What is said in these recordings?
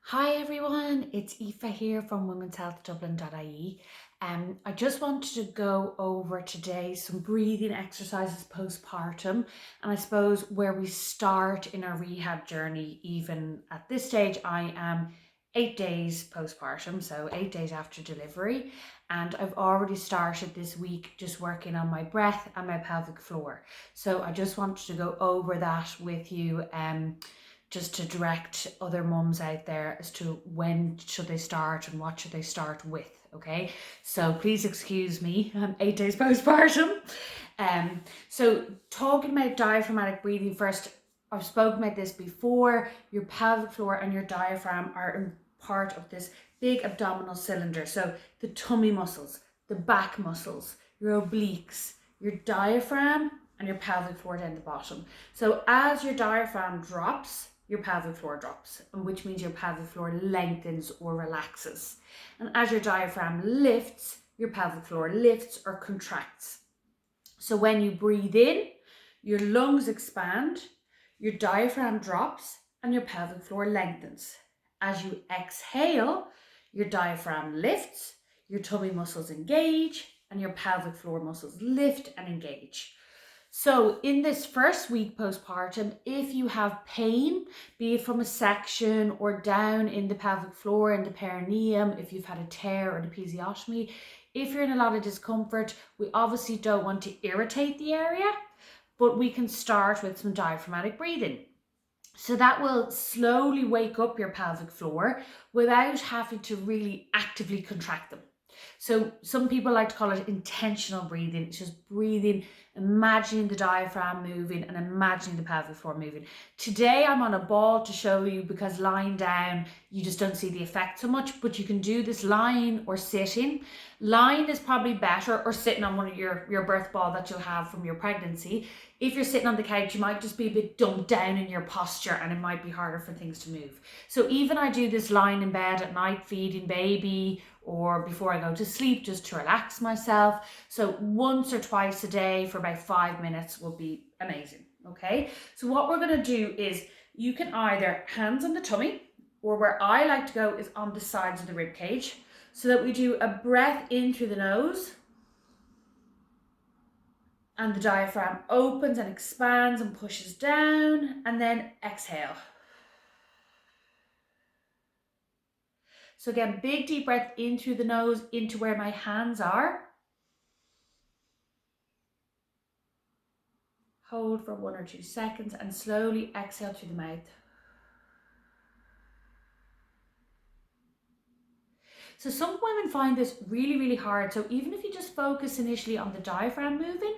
Hi everyone, it's Aoife here from womenshealthdublin.ie. I just wanted to go over today some breathing exercises postpartum, and I suppose where we start in our rehab journey. Even at this stage, I am 8 days postpartum, so 8 days after delivery, and I've already started this week just working on my breath and my pelvic floor. So I just wanted to go over that with you. Just to direct other mums out there as to when should they start and what should they start with. Okay, so please excuse me, I'm 8 days postpartum. So talking about diaphragmatic breathing first, I've spoken about this before. Your pelvic floor and your diaphragm are part of this big abdominal cylinder. So the tummy muscles, the back muscles, your obliques, your diaphragm, and your pelvic floor down the bottom. So as your diaphragm drops, your pelvic floor drops, which means your pelvic floor lengthens or relaxes. And as your diaphragm lifts, your pelvic floor lifts or contracts. So when you breathe in, your lungs expand, your diaphragm drops, and your pelvic floor lengthens. As you exhale, your diaphragm lifts, your tummy muscles engage, and your pelvic floor muscles lift and engage. So in this first week postpartum, if you have pain, be it from a section or down in the pelvic floor and the perineum, if you've had a tear or an episiotomy, if you're in a lot of discomfort, we obviously don't want to irritate the area, but we can start with some diaphragmatic breathing. So that will slowly wake up your pelvic floor without having to really actively contract them. So some people like to call it intentional breathing. It's just breathing, imagining the diaphragm moving and imagining the pelvic floor moving. Today I'm on a ball to show you because lying down, you just don't see the effect so much, but you can do this lying or sitting. Lying is probably better, or sitting on one of your birth ball that you'll have from your pregnancy. If you're sitting on the couch, you might just be a bit dumped down in your posture and it might be harder for things to move. So even I do this lying in bed at night feeding baby or before I go to sleep just to relax myself. So once or twice a day for about 5 minutes will be amazing. Okay, so what we're going to do is you can either hands on the tummy, or where I like to go is on the sides of the rib cage, so that we do a breath in through the nose and the diaphragm opens and expands and pushes down, and then exhale. So again, big deep breath in through the nose into where my hands are. Hold for 1 or 2 seconds and slowly exhale through the mouth. So some women find this really, really hard. So even if you just focus initially on the diaphragm moving,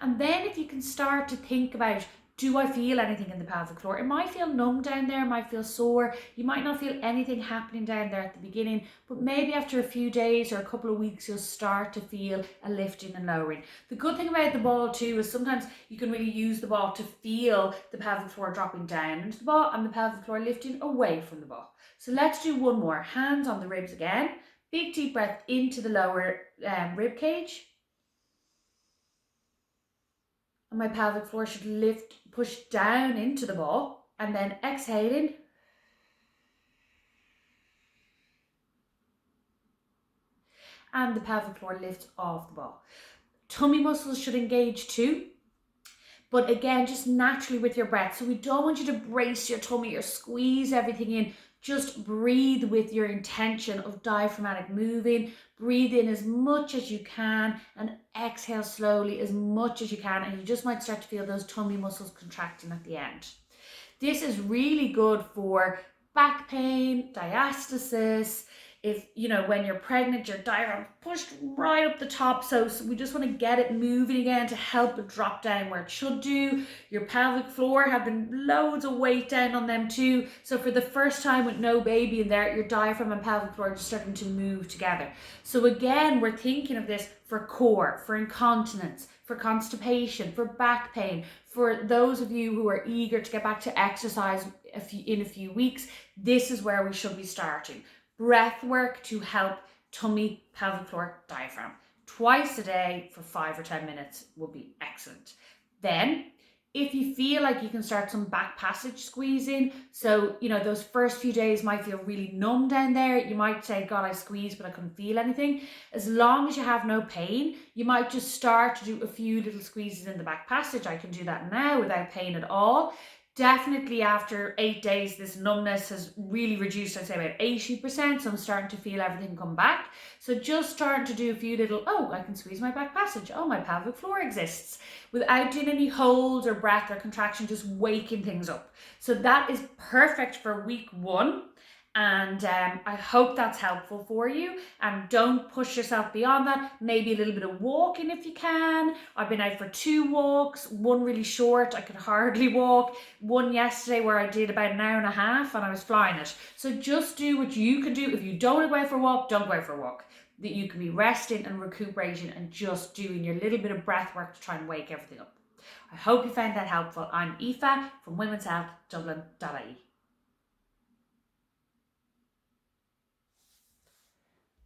and then if you can start to think about, do I feel anything in the pelvic floor? It might feel numb down there, it might feel sore. You might not feel anything happening down there at the beginning, but maybe after a few days or a couple of weeks, you'll start to feel a lifting and lowering. The good thing about the ball too is sometimes you can really use the ball to feel the pelvic floor dropping down into the ball and the pelvic floor lifting away from the ball. So let's do one more. Hands on the ribs again. Big deep breath into the lower rib cage. And my pelvic floor should lift, push down into the ball, and then exhaling. And the pelvic floor lifts off the ball. Tummy muscles should engage too, but again, just naturally with your breath. So we don't want you to brace your tummy or squeeze everything in. Just breathe with your intention of diaphragmatic moving. Breathe in as much as you can and exhale slowly as much as you can. And you just might start to feel those tummy muscles contracting at the end. This is really good for back pain, diastasis. If, when you're pregnant, your diaphragm pushed right up the top. So we just want to get it moving again to help it drop down where it should do. Your pelvic floor, having loads of weight down on them too. So for the first time with no baby in there, your diaphragm and pelvic floor are just starting to move together. So again, we're thinking of this for core, for incontinence, for constipation, for back pain, for those of you who are eager to get back to exercise in a few weeks. This is where we should be starting. Breath work to help tummy, pelvic floor, diaphragm. Twice a day for 5 or 10 minutes will be excellent. Then If you feel like you can start some back passage squeezing, so those first few days might feel really numb down there. You might say, God, I squeezed, but I couldn't feel anything. As long as you have no pain, you might just start to do a few little squeezes in the back passage. I can do that now without pain at all. Definitely after 8 days, this numbness has really reduced, I'd say about 80%. So I'm starting to feel everything come back. So just starting to do a few little, oh, I can squeeze my back passage. Oh, my pelvic floor exists, without doing any holds or breath or contraction, just waking things up. So that is perfect for week 1. And I hope that's helpful for you. And don't push yourself beyond that. Maybe a little bit of walking if you can. I've been out for 2 walks, one really short, I could hardly walk, one yesterday where I did about an hour and a half and I was flying it. So just do what you can do. If you don't want to go out for a walk, don't go out for a walk. That you can be resting and recuperating and just doing your little bit of breath work to try and wake everything up. I hope you found that helpful. I'm Aoife from Women's Health Dublin.ie.